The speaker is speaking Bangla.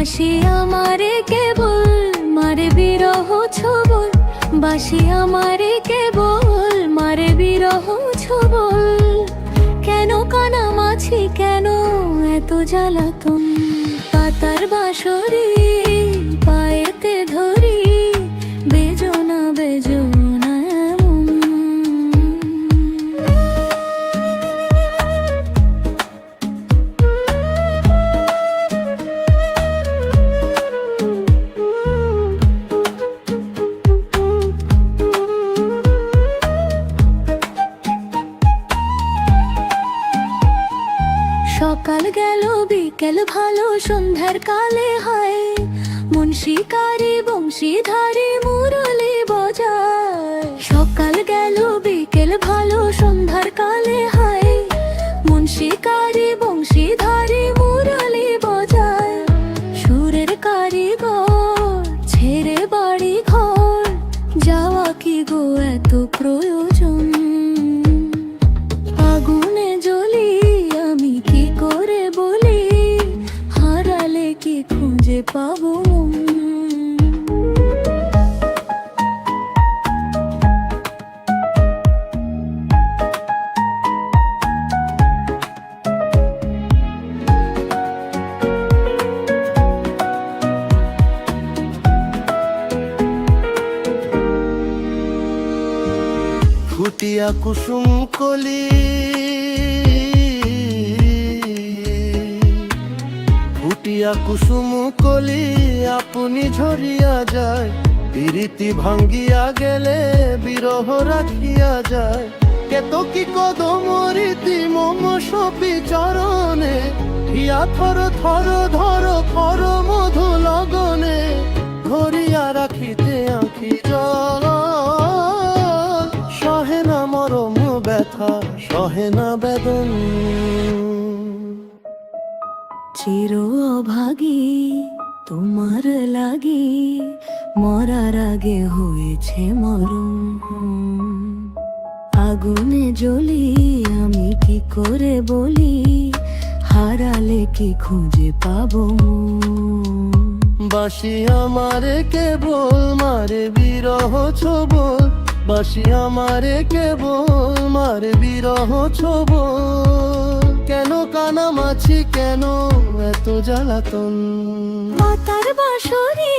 বাসি আমারে কেবল মারে বিরহ ছবল, বাসি আমারে কেবল মারে বিরহ ছবল। কেন কানামাছি কেন এত জ্বালাতন, পাতার বাঁশরি পায়েতে ধরি বেজনা বেজনা এমন। সকাল গেল বিকেল ভালো সন্ধ্যার কালে হয়, মন শিকারি বংশীধারী মুরলি বজায়। সকাল গেল বিকেল ভালো সন্ধ্যার কালে হয়, মন শিকারি বংশীধারী মুরলি বজায়। সুরের কারিগর ছেড়ে বাড়ি ঘর যাওয়া কি গো এত প্রয়োজন। আগুনে জ্বলি আমি কি করে বলি, হারালে কি খুঁজে পাবো মন। ফুটিয়া কুসুম কলি, ফুটিয়া কুসুম কলি আপনি ঝরিয়া যায়। প্রীতি ভাঙ্গিয়া গেলে বিরহ রাখিয়া যায়। কেতকি কদম রীতি মম সপি চরণে, হিয়া থর থর ধর খর মধু লগনে। ধরিয়া রাখিতে আঁখি জল, সহে না মরম ব্যথা সহে না বেদন। চির অভাগী তোমার লাগি মরার আগে হয়েছে মরণ। আগুনে জ্বলি আমি কি করে বলি, হারালে কি খুঁজে পাবো মন। বাসি আমারে কেবল মারে বিরহ ছবল, বাসি আমারে কেবল মারে বিরহ ছবল। কেন কানামাছি কেন এত জ্বালাতন, পাতার বাঁশরি